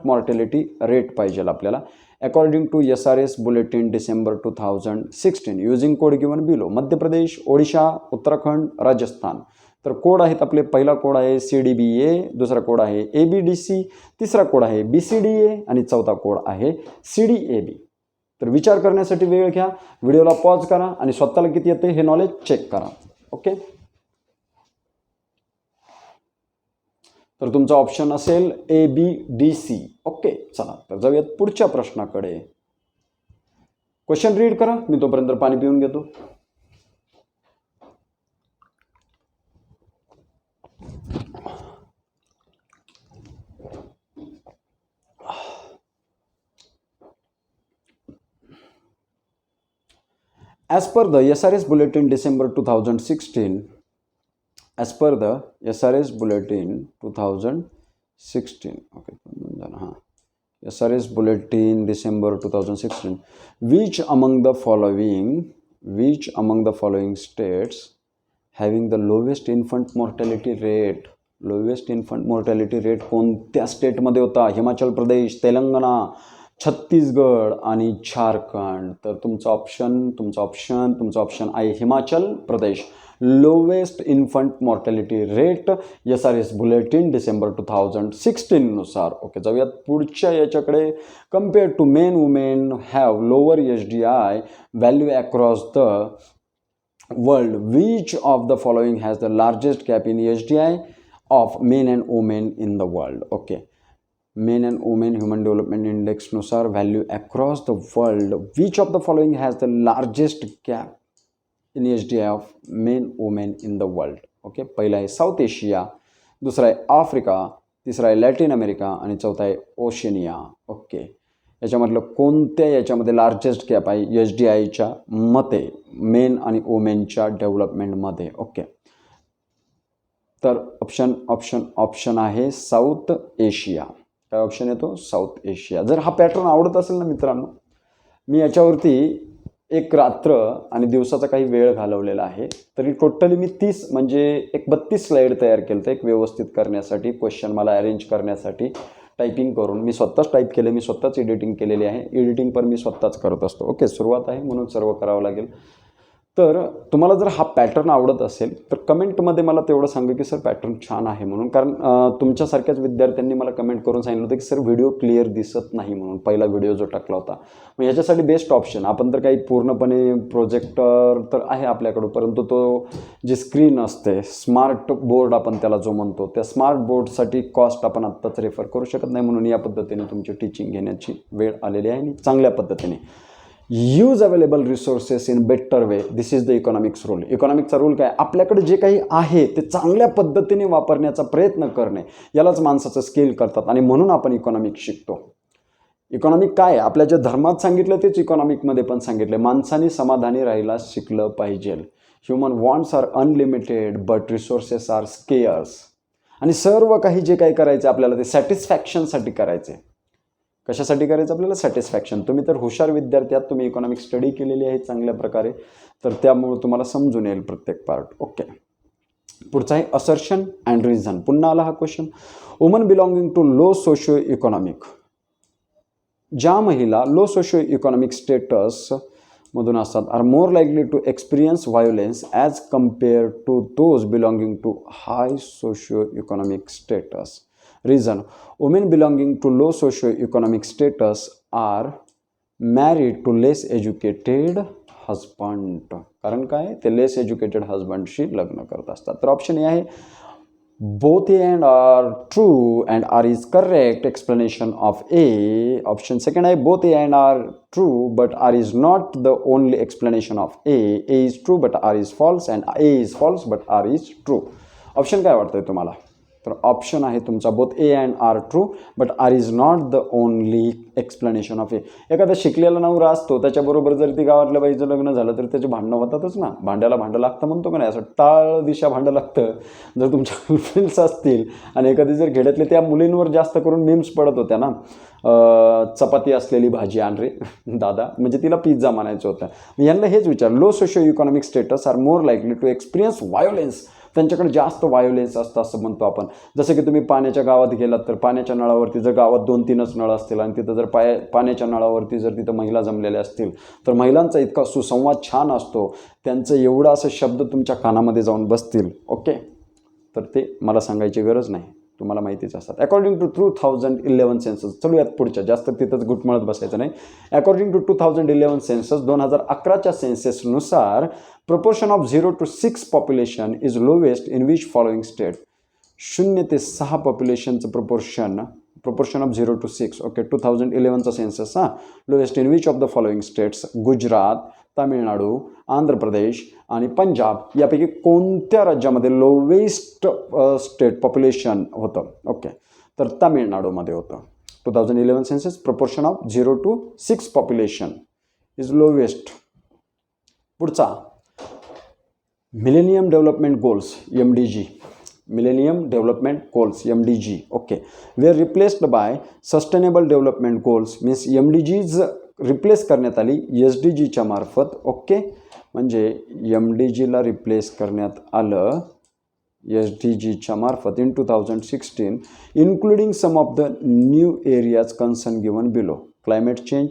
mortality rate पाहिजे आपल्याला according to SRS bulletin December 2016 using code given below. Madhya Pradesh, Odisha, Uttarakhand, Rajasthan. तर कोड आहेत आपले. पहिला कोड आहे CDBA, दुसरा कोड आहे ABDC, तिसरा कोड आहे BCDA आणि चौथा कोड आहे CDAB. तर विचार करण्यासाठी वेळ घ्या, व्हिडिओला पॉज करा आणि स्वतःला किती येते हे नॉलेज चेक करा. ओके, तर तुमचा ऑप्शन असेल ABDC. ओके, चला तर जाऊयात पुढच्या प्रश्नाकडे. क्वेश्चन रीड करा, मी तोपर्यंत पाणी पिऊन घेतो. As per the SRS Bulletin December 2016, as per the SRS Bulletin 2016, okay, SRS Bulletin December 2016, which among the following states having the lowest infant mortality rate, कोणत्या स्टेटमध्ये होता? हिमाचल प्रदेश, तेलंगणा, छत्तीसगड आणि झारखंड. तर तुमचा ऑप्शन आहे Himachal Pradesh. Lowest infant mortality rate SRS bulletin December 2016 नुसार. ओके, जाऊयात पुढच्या याच्याकडे. Compare to men women have lower HDI value across the world. Which of the following has the largest gap in HDI of men and women in the world. Okay, men and women human development इंडेक्सनुसार value across the world. Which of the following has the largest gap in HDI of main women in the world. Okay, पहिला आहे साऊथ एशिया, दुसरा आहे आफ्रिका, तिसरा आहे लॅटिन अमेरिका आणि चौथा आहे ओशनिया. ओके, याच्यामधलं कोणत्या याच्यामध्ये लार्जेस्ट गॅप आहे HDIच्या मते मेन आणि वुमेनच्या डेव्हलपमेंटमध्ये? ओके, तर ऑप्शन आहे साऊथ एशिया. काय ऑप्शन येतो? South Asia. जर हा पॅटर्न आवडत असेल ना मित्रांनो, मी याच्यावरती एक रात्र आणि दिवसाचा काही वेळ घालवलेला आहे. तरी टोटली मी 30 म्हणजे एक 32 स्लाईड तयार केलं तर एक व्यवस्थित करण्यासाठी, क्वेश्चन मला अरेंज करण्यासाठी टायपिंग करून मी स्वतःच टाईप केले, मी स्वतःच एडिटिंग केलेली आहे. एडिटिंग पण मी स्वतःच करत असतो. ओके, सुरुवात आहे म्हणून सर्व करावं लागेल. तर तुम्हाला जर हा पॅटर्न आवडत असेल तर कमेंटमध्ये मला तेवढं सांगा की सर पॅटर्न छान आहे म्हणून. कारण तुमच्यासारख्याच विद्यार्थ्यांनी मला कमेंट करून सांगितलं होतं की सर व्हिडिओ क्लिअर दिसत नाही म्हणून, पहिला व्हिडिओ जो टाकला होता. मग याच्यासाठी बेस्ट ऑप्शन, आपण तर काही पूर्णपणे प्रोजेक्टर तर आहे आपल्याकडं, परंतु तो जी स्क्रीन असते स्मार्ट बोर्ड आपण त्याला जो म्हणतो, त्या स्मार्ट बोर्डसाठी कॉस्ट आपण आत्ताच रेफर करू शकत नाही. म्हणून या पद्धतीने तुमची टीचिंग घेण्याची वेळ आलेली आहे आणि चांगल्या पद्धतीने use available resources in better way. This is the economics rule. इकॉनॉमिक्सचा रूल काय? आपल्याकडे जे काही आहे ते चांगल्या पद्धतीने वापरण्याचा प्रयत्न करणे, यालाच माणसाचं स्किल करतात आणि म्हणून आपण इकॉनॉमिक्स शिकतो. इकॉनॉमिक काय? आपल्या ज्या धर्मात सांगितलं तेच इकॉनॉमिकमध्ये पण सांगितलं. माणसाने समाधानी राहायला शिकलं पाहिजे. Human wants are unlimited but resources are scarce. आणि सर्व काही जे काही करायचं आपल्याला ते सॅटिस्फॅक्शनसाठी करायचे. कशासाठी करायचं? आपल्याला सॅटिस्फॅक्शन. तुम्ही तर हुशार विद्यार्थी आहात, तुम्ही इकॉनॉमिक्स स्टडी केलेली आहे चांगल्या प्रकारे, तर त्यामुळे तुम्हाला समजून येईल प्रत्येक पार्ट. ओके, पुढचा आहे असर्शन अँड रिझन. पुन्हा आला हा question. Woman belonging to low socio economic, ज्या महिला लो सोशिओ इकॉनॉमिक स्टेटस मधून असतात, are more likely to experience violence as compare to those belonging to high socio economic status. Reason: women belonging to low socio-economic status are married to less educated husband. कारण काय? ते लेस एज्युकेटेड हजबंडशी लग्न करत असतात. तर ऑप्शन ए आहे both A and R true and R is correct explanation of A. Option second आहे both A and R true but R is not the only explanation of A. A is true but R is false and A is false but R is true. Option काय वाटतंय तुम्हाला? तर ऑप्शन आहे तुमचा both A and R true but R is not the only explanation of A. एखादा शिकलेला नवरा असतो, त्याच्याबरोबर जर ती गावातल्या बाईचं लग्न झालं तर त्याचे भांडणं होतातच ना. भांड्याला भांडं लागतं म्हणतो का नाही, असं टाळ दिशा भांडं लागतं. जर तुमच्या गर्लफ्रेंड्स असतील आणि एखादी जर खेड्यातले, त्या मुलींवर जास्त करून मीम्स पडत होत्या ना, चपाती असलेली भाजी आण रे दादा, म्हणजे तिला पिझ्झा म्हणायचं होतं. यांना हेच विचार, low socio economic status are more likely to experience violence. त्यांच्याकडे जास्त व्हायोलेन्स असतं असं म्हणतो आपण. जसं की तुम्ही पाण्याच्या गावात गेलात तर पाण्याच्या नळावरती जर गावात 2-3च नळ असतील आणि तिथं जर पाण्याच्या नळावरती जर तिथं महिला जमलेल्या असतील तर महिलांचा इतका सुसंवाद छान असतो, त्यांचं एवढं असं शब्द तुमच्या कानामध्ये जाऊन बसतील. ओके, तर ते मला सांगायची गरज नाही, तुम्हाला माहितीच असतात. अकॉर्डिंग टू 2011 सेन्सस, चलूयात पुढच्या, जास्त तिथंच घुटमळत बसायचं नाही. अकॉर्डिंग टू 2011 सेन्सस, 2011च्या सेन्सेसनुसार proportion of 0 to 6 population is lowest in which following state. 0 ते 6 पॉप्युलेशनचं proportion proportion of 0 to 6. Okay 2011चा census. Lowest in which of the following states? Gujarat, Tamil Nadu, Andhra Pradesh आणि पंजाब यापैकी कोणत्या राज्यामध्ये लोवेस्ट स्टेट पॉप्युलेशन होतं? ओके तर तामिळनाडूमध्ये होतं. 2011 census proportion of 0 to 6 population is lowest. पुढचा millennium development goals MDG. Millennium development goals MDG. Okay were replaced by sustainable development goals means MDGज रिप्लेस करण्यात आली SDGच्या मार्फत. ओके म्हणजे MDGला रिप्लेस करण्यात आलं SDGच्या मार्फत in 2016 including some of the new areas concern given below. Climate change,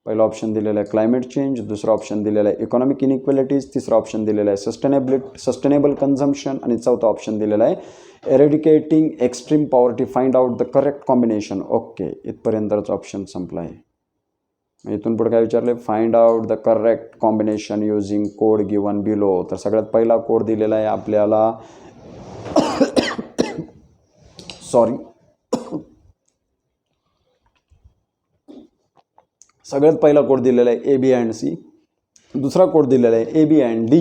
पहिला ऑप्शन दिलेला आहे क्लायमेट चेंज, दुसरा ऑप्शन दिलेला आहे इकॉनॉमिक इनइक्वॅलिटीज, तिसरा ऑप्शन दिलेला आहे सस्टेनेबल कन्झम्पशन आणि चौथा ऑप्शन दिलेला आहे eradicating extreme poverty. Find out the correct combination. Okay इथपर्यंतच ऑप्शन संपला आहे. इथून पुढे काय विचारले? Find out the correct combination using code given below. तर सगळ्यात पहिला कोड दिलेला आहे आपल्याला सगळ्यात पहिला कोड दिलेला आहे AB and C, दुसरा कोड दिलेला आहे AB and D,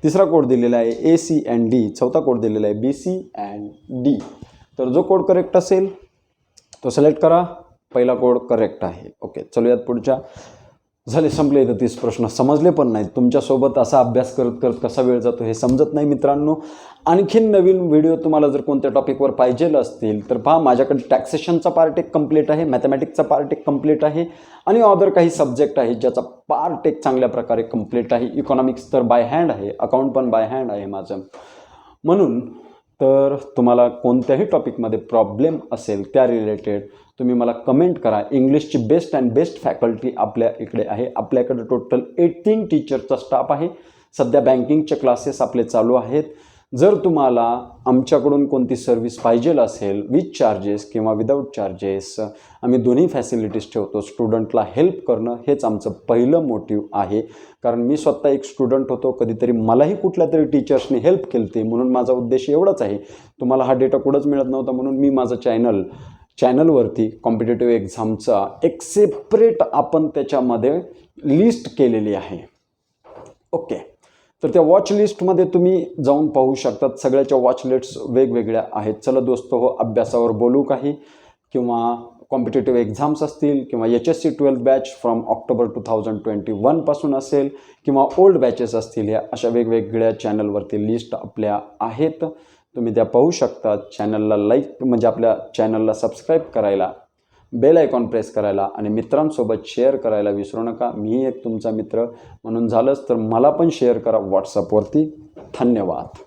तिसरा कोड दिलेला आहे AC and D, चौथा कोड दिलेला आहे BC and D. तर जो कोड करेक्ट असेल तो सिलेक्ट करा. पहिला कोड करेक्ट आहे. ओके चलूयात पुढच्या. झाले संपले इथं 30 प्रश्न. समजले पण नाहीत. तुमच्यासोबत असा अभ्यास करत करत कसा वेळ जातो हे समजत नाही मित्रांनो. आणखीन नवीन व्हिडिओ तुम्हाला जर कोणत्या टॉपिकवर पाहिजे असतील तर पहा माझ्याकडे टॅक्सेशनचा पार्ट एक कंप्लीट आहे, मॅथमॅटिक्सचा पार्ट एक कंप्लीट आहे आणि अदर काही सब्जेक्ट आहेत ज्याचा पार्ट एक चांगल्या प्रकारे कंप्लीट आहे. इकॉनॉमिक्स तर बाय हँड आहे, अकाउंट पण बाय हँड आहे माझं. म्हणून तर तुम्हाला कोणत्याही टॉपिकमध्ये प्रॉब्लेम असेल त्या रिलेटेड तुम्ही मला कमेंट करा. इंग्लिशची बेस्ट अँड बेस्ट फॅकल्टी आपल्या इकडे आहे. आपल्याकडे टोटल 18 टीचरचा स्टाफ आहे. सध्या बँकिंगचे क्लासेस आपले चालू आहेत. जर तुम्हाला आमच्याकडून कोणती सर्व्हिस पाहिजे असेल विथ चार्जेस किंवा विदाऊट चार्जेस आम्ही दोन्ही फॅसिलिटीज ठेवतो. स्टुडंटला हेल्प करणं हेच आमचं पहिलं मोटिव्ह आहे. कारण मी स्वतः एक स्टुडंट होतो, कधीतरी मलाही कुठल्या तरी टीचर्सने हेल्प केली होती. म्हणून माझा उद्देश एवढाच आहे. तुम्हाला हा डेटा कुठंच मिळत नव्हता म्हणून मी माझं चॅनलवरती कॉम्पिटेटिव्ह एक्झामचा एक सेपरेट आपण त्याच्यामध्ये लिस्ट केलेली आहे. ओके तर त्या वॉच लिस्टमध्ये तुम्ही जाऊन पाहू शकतात. सगळ्याच्या वॉच लिस्ट्स वेगवेगळ्या आहेत. चला दोस्तो हो अभ्यासावर बोलू काही, किंवा कॉम्पिटेटिव्ह एक्झाम्स असतील किंवा HSC 12th batch from October 2021 पासून असेल किंवा ओल्ड बॅचेस असतील, ह्या अशा वेगवेगळ्या चॅनलवरती लिस्ट आपल्या आहेत. तुम्ही त्या पाहू शकता. चॅनलला लाईक म्हणजे आपल्या चॅनलला सबस्क्राईब करायला, बेल आयकॉन प्रेस करायला आणि मित्रांसोबत शेअर करायला विसरू नका. मी एक तुमचा मित्र म्हणून झालंच तर मला पण शेअर करा व्हॉट्सअपवरती. धन्यवाद.